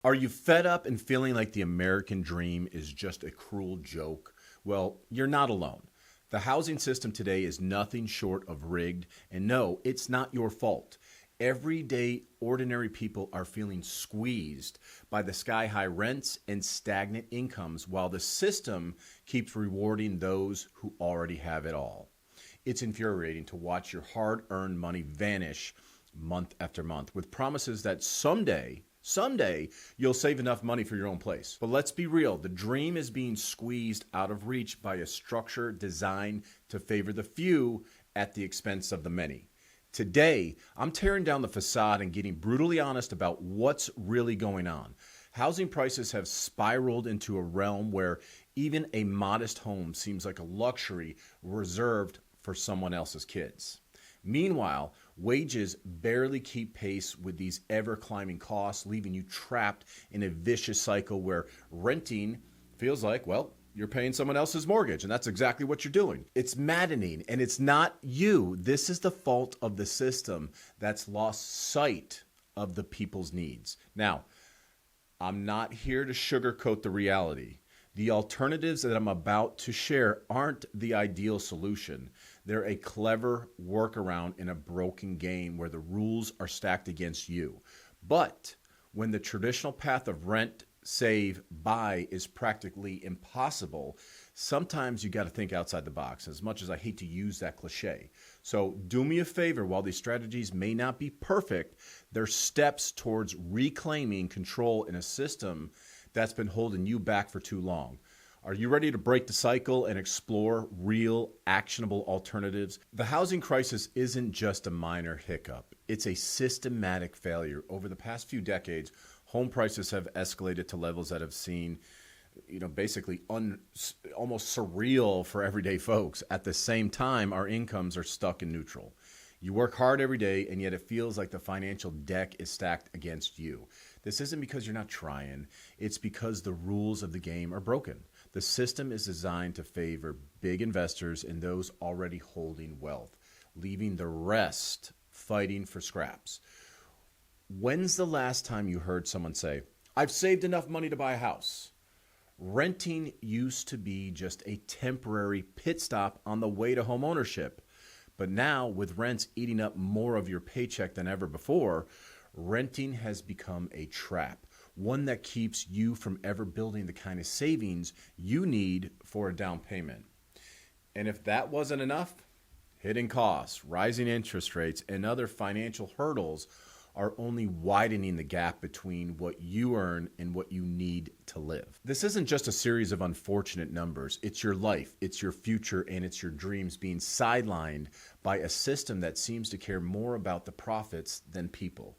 Are you fed up and feeling like the American dream is just a cruel joke? Well, you're not alone. The housing system today is nothing short of rigged, and no, it's not your fault. Everyday, ordinary people are feeling squeezed by the sky high rents and stagnant incomes while the system keeps rewarding those who already have it all. It's infuriating to watch your hard earned money vanish month after month with promises that someday, you'll save enough money for your own place. But let's be real, the dream is being squeezed out of reach by a structure designed to favor the few at the expense of the many. Today, I'm tearing down the facade and getting brutally honest about what's really going on. Housing prices have spiraled into a realm where even a modest home seems like a luxury reserved for someone else's kids. Meanwhile, wages barely keep pace with these ever-climbing costs, leaving you trapped in a vicious cycle where renting feels like, well, you're paying someone else's mortgage, and that's exactly what you're doing. It's maddening, and it's not you. This is the fault of the system that's lost sight of the people's needs. Now, I'm not here to sugarcoat the reality. The alternatives that I'm about to share aren't the ideal solution. They're a clever workaround in a broken game where the rules are stacked against you. But when the traditional path of rent, save, buy is practically impossible, sometimes you got to think outside the box, as much as I hate to use that cliche. So do me a favor, while these strategies may not be perfect, they're steps towards reclaiming control in a system that's been holding you back for too long. Are you ready to break the cycle and explore real, actionable alternatives? The housing crisis isn't just a minor hiccup. It's a systematic failure. Over the past few decades, home prices have escalated to levels that have seen, basically almost surreal for everyday folks. At the same time, our incomes are stuck in neutral. You work hard every day, and yet it feels like the financial deck is stacked against you. This isn't because you're not trying. It's because the rules of the game are broken. The system is designed to favor big investors and those already holding wealth, leaving the rest fighting for scraps. When's the last time you heard someone say, "I've saved enough money to buy a house"? Renting used to be just a temporary pit stop on the way to home ownership. But now, with rents eating up more of your paycheck than ever before, renting has become a trap, one that keeps you from ever building the kind of savings you need for a down payment. And if that wasn't enough, hidden costs, rising interest rates, and other financial hurdles are only widening the gap between what you earn and what you need to live. This isn't just a series of unfortunate numbers. It's your life, it's your future, and it's your dreams being sidelined by a system that seems to care more about the profits than people.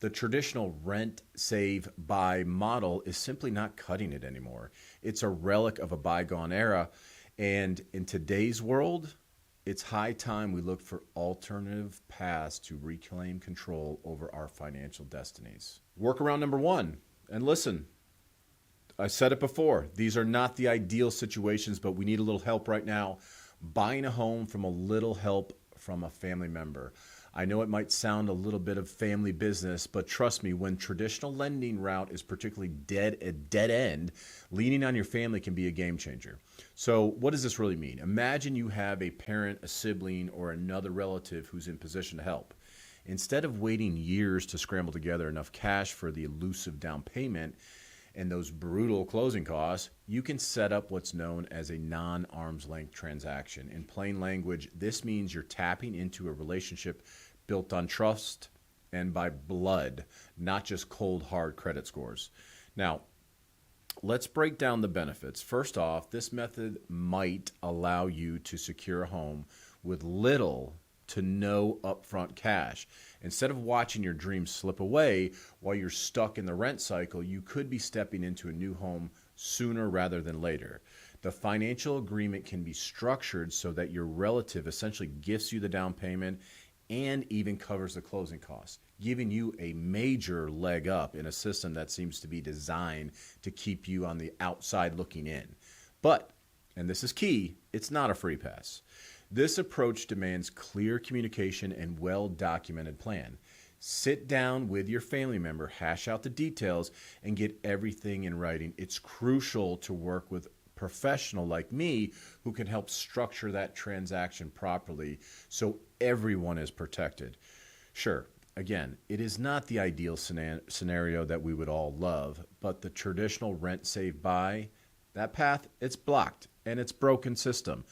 The traditional rent, save, buy model is simply not cutting it anymore. It's a relic of a bygone era, and in today's world, it's high time we look for alternative paths to reclaim control over our financial destinies. Workaround number one, and listen, I said it before, these are not the ideal situations, but we need a little help right now. Buying a home from a little help from a family member. I know it might sound a little bit of family business, but trust me, when traditional lending route is particularly a dead end, leaning on your family can be a game changer. So what does this really mean? Imagine you have a parent, a sibling, or another relative who's in position to help. Instead of waiting years to scramble together enough cash for the elusive down payment and those brutal closing costs, you can set up what's known as a non-arm's length transaction. In plain language, this means you're tapping into a relationship built on trust and by blood, not just cold, hard credit scores. Now, let's break down the benefits. First off, this method might allow you to secure a home with little to no upfront cash. Instead of watching your dreams slip away while you're stuck in the rent cycle, you could be stepping into a new home sooner rather than later. The financial agreement can be structured so that your relative essentially gifts you the down payment and even covers the closing costs, giving you a major leg up in a system that seems to be designed to keep you on the outside looking in. But, and this is key, it's not a free pass. This approach demands clear communication and well-documented plan. Sit down with your family member, hash out the details, and get everything in writing. It's crucial to work with a professional like me who can help structure that transaction properly so everyone is protected. Sure, again, it is not the ideal scenario that we would all love, but the traditional rent, save, buy, that path, it's blocked and it's broken system.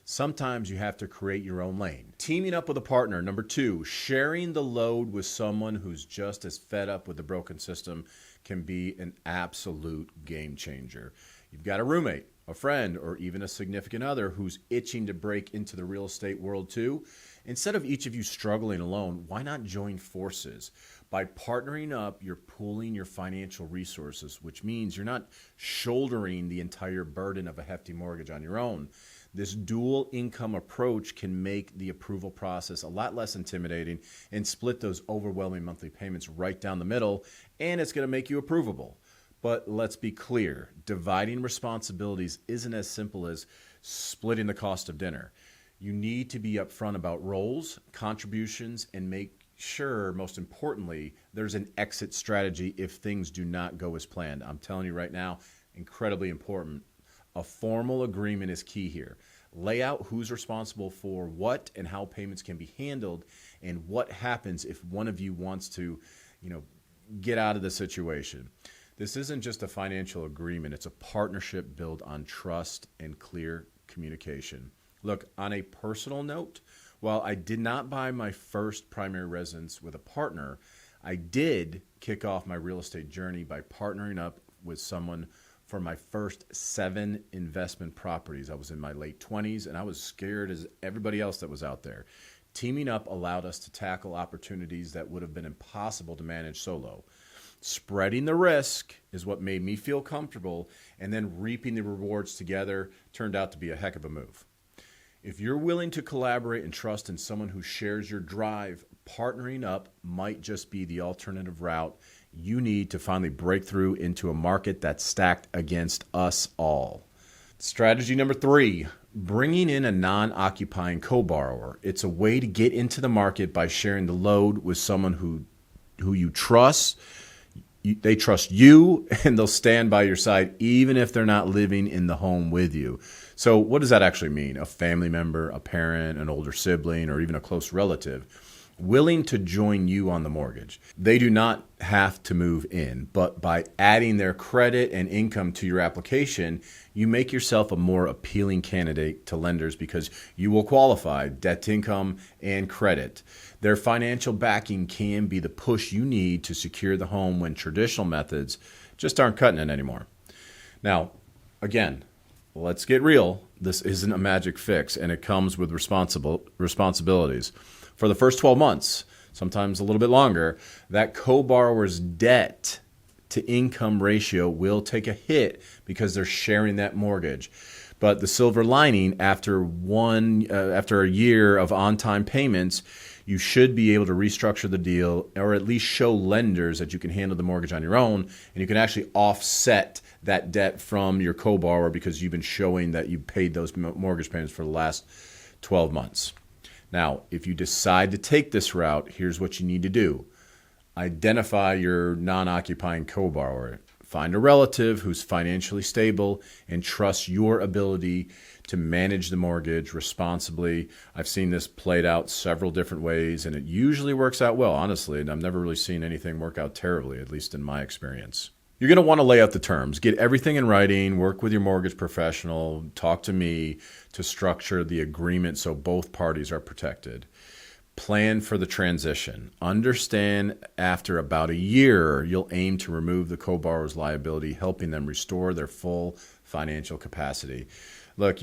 Sometimes you have to create your own lane. Teaming up with a partner. Number 2, sharing the load with someone who's just as fed up with the broken system can be an absolute game changer. You've got a roommate, a friend, or even a significant other who's itching to break into the real estate world too. Instead of each of you struggling alone, why not join forces? By partnering up, you're pooling your financial resources, which means you're not shouldering the entire burden of a hefty mortgage on your own. This dual income approach can make the approval process a lot less intimidating and split those overwhelming monthly payments right down the middle, and it's going to make you approvable. But let's be clear, dividing responsibilities isn't as simple as splitting the cost of dinner. You need to be upfront about roles, contributions, and make sure, most importantly, there's an exit strategy if things do not go as planned. I'm telling you right now, incredibly important. A formal agreement is key here. Lay out who's responsible for what and how payments can be handled and what happens if one of you wants to, get out of the situation. This isn't just a financial agreement. It's a partnership built on trust and clear communication. Look, on a personal note, while I did not buy my first primary residence with a partner, I did kick off my real estate journey by partnering up with someone for my first 7 investment properties. I was in my late 20s and I was scared as everybody else that was out there. Teaming up allowed us to tackle opportunities that would have been impossible to manage solo. Spreading the risk is what made me feel comfortable, and then reaping the rewards together turned out to be a heck of a move. If you're willing to collaborate and trust in someone who shares your drive, partnering up might just be the alternative route you need to finally break through into a market that's stacked against us all. Strategy number 3, bringing in a non-occupying co-borrower. It's a way to get into the market by sharing the load with someone who you trust. They trust you, and they'll stand by your side even if they're not living in the home with you. So what does that actually mean? A family member, a parent, an older sibling, or even a close relative willing to join you on the mortgage. They do not have to move in, but by adding their credit and income to your application, you make yourself a more appealing candidate to lenders because you will qualify debt to income and credit. Their financial backing can be the push you need to secure the home when traditional methods just aren't cutting it anymore. Now, again, let's get real. This isn't a magic fix, and it comes with responsibilities. For the first 12 months, sometimes a little bit longer, that co-borrower's debt to income ratio will take a hit because they're sharing that mortgage. But the silver lining, after a year of on-time payments, you should be able to restructure the deal or at least show lenders that you can handle the mortgage on your own, and you can actually offset that debt from your co-borrower because you've been showing that you paid those mortgage payments for the last 12 months. Now, if you decide to take this route, here's what you need to do. Identify your non-occupying co-borrower. Find a relative who's financially stable and trusts your ability to manage the mortgage responsibly. I've seen this played out several different ways, and it usually works out well, honestly. And I've never really seen anything work out terribly, at least in my experience. You're going to want to lay out the terms. Get everything in writing, work with your mortgage professional, talk to me to structure the agreement so both parties are protected. Plan for the transition. Understand after about a year, you'll aim to remove the co-borrower's liability, helping them restore their full financial capacity. Look,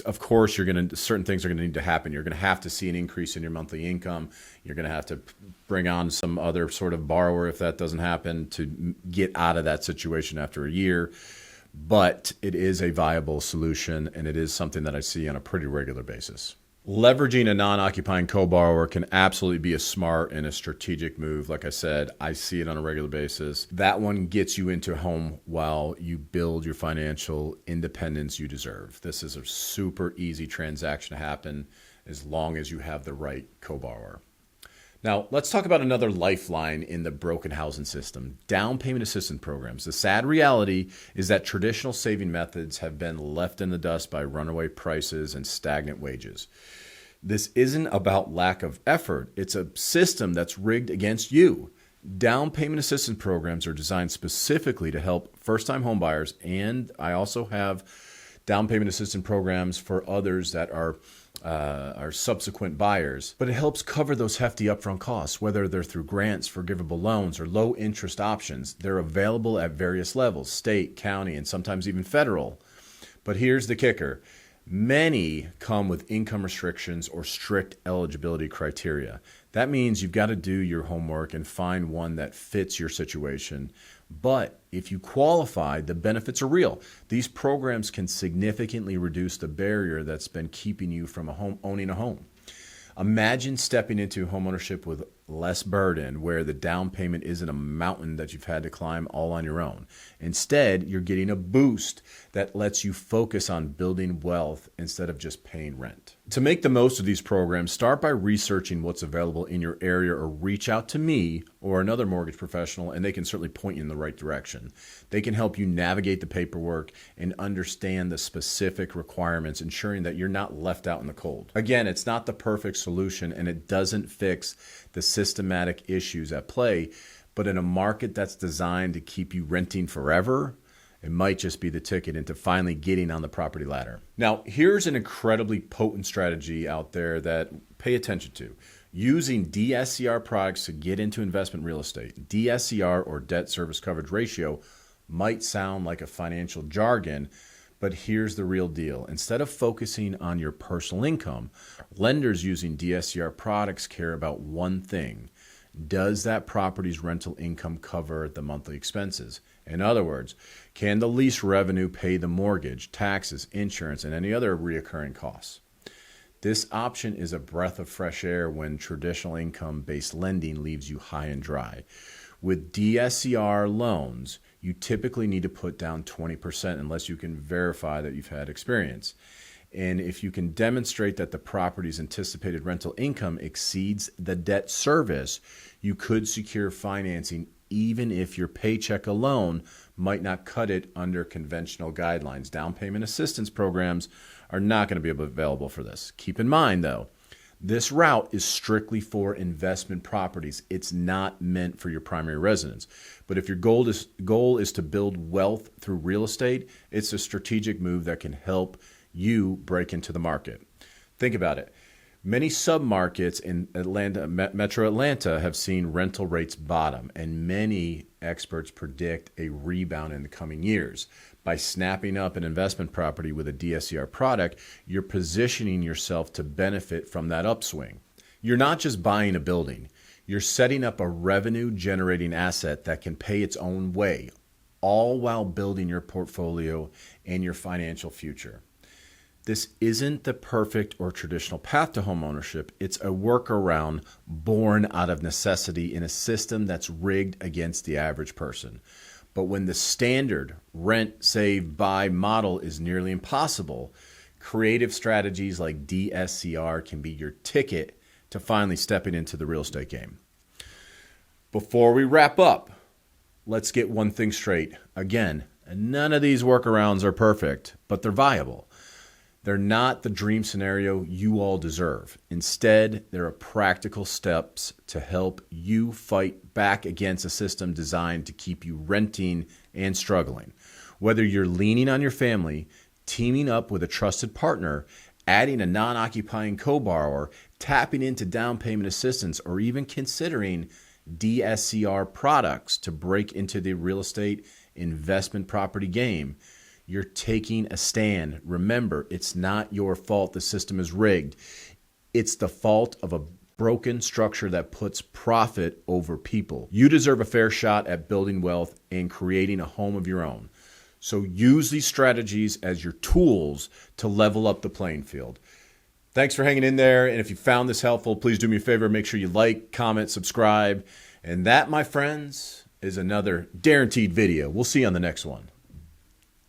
of course, certain things are going to need to happen. You're going to have to see an increase in your monthly income. You're going to have to bring on some other sort of borrower if that doesn't happen to get out of that situation after a year. But it is a viable solution, and it is something that I see on a pretty regular basis. Leveraging a non-occupying co-borrower can absolutely be a smart and a strategic move. Like I said, I see it on a regular basis. That one gets you into a home while you build your financial independence you deserve. This is a super easy transaction to happen as long as you have the right co-borrower. Now, let's talk about another lifeline in the broken housing system, down payment assistance programs. The sad reality is that traditional saving methods have been left in the dust by runaway prices and stagnant wages. This isn't about lack of effort. It's a system that's rigged against you. Down payment assistance programs are designed specifically to help first-time homebuyers, and I also have down payment assistance programs for others that are subsequent buyers. But it helps cover those hefty upfront costs, whether they're through grants, forgivable loans, or low interest options. They're available at various levels, state, county, and sometimes even federal. But here's the kicker. Many come with income restrictions or strict eligibility criteria. That means you've got to do your homework and find one that fits your situation. But if you qualify, the benefits are real. These programs can significantly reduce the barrier that's been keeping you from owning a home. Imagine stepping into homeownership with less burden, where the down payment isn't a mountain that you've had to climb all on your own. Instead, you're getting a boost that lets you focus on building wealth instead of just paying rent. To make the most of these programs, start by researching what's available in your area or reach out to me or another mortgage professional, and they can certainly point you in the right direction. They can help you navigate the paperwork and understand the specific requirements, ensuring that you're not left out in the cold. Again, it's not the perfect solution, and it doesn't fix the systematic issues at play, but in a market that's designed to keep you renting forever, it might just be the ticket into finally getting on the property ladder. Now, here's an incredibly potent strategy out there that pay attention to. Using DSCR products to get into investment real estate. DSCR, or debt service coverage ratio, might sound like a financial jargon, but here's the real deal. Instead of focusing on your personal income, lenders using DSCR products care about one thing. Does that property's rental income cover the monthly expenses? In other words, can the lease revenue pay the mortgage, taxes, insurance, and any other recurring costs? This option is a breath of fresh air when traditional income-based lending leaves you high and dry. With DSCR loans, you typically need to put down 20% unless you can verify that you've had experience. And if you can demonstrate that the property's anticipated rental income exceeds the debt service, you could secure financing even if your paycheck alone might not cut it under conventional guidelines. Down payment assistance programs are not going to be available for this. Keep in mind, though, this route is strictly for investment properties. It's not meant for your primary residence. But if your goal is to build wealth through real estate, it's a strategic move that can help you break into the market. Think about it. Many submarkets in Metro Atlanta have seen rental rates bottom, and many experts predict a rebound in the coming years. By snapping up an investment property with a DSCR product, you're positioning yourself to benefit from that upswing. You're not just buying a building. You're setting up a revenue-generating asset that can pay its own way, all while building your portfolio and your financial future. This isn't the perfect or traditional path to homeownership. It's a workaround born out of necessity in a system that's rigged against the average person. But when the standard rent, save, buy model is nearly impossible, creative strategies like DSCR can be your ticket to finally stepping into the real estate game. Before we wrap up, let's get one thing straight. Again, none of these workarounds are perfect, but they're viable. They're not the dream scenario you all deserve. Instead, they're practical steps to help you fight back against a system designed to keep you renting and struggling. Whether you're leaning on your family, teaming up with a trusted partner, adding a non-occupying co-borrower, tapping into down payment assistance, or even considering DSCR products to break into the real estate investment property game, you're taking a stand. Remember, it's not your fault the system is rigged. It's the fault of a broken structure that puts profit over people. You deserve a fair shot at building wealth and creating a home of your own. So use these strategies as your tools to level up the playing field. Thanks for hanging in there. And if you found this helpful, please do me a favor. Make sure you like, comment, subscribe. And that, my friends, is another guaranteed video. We'll see you on the next one.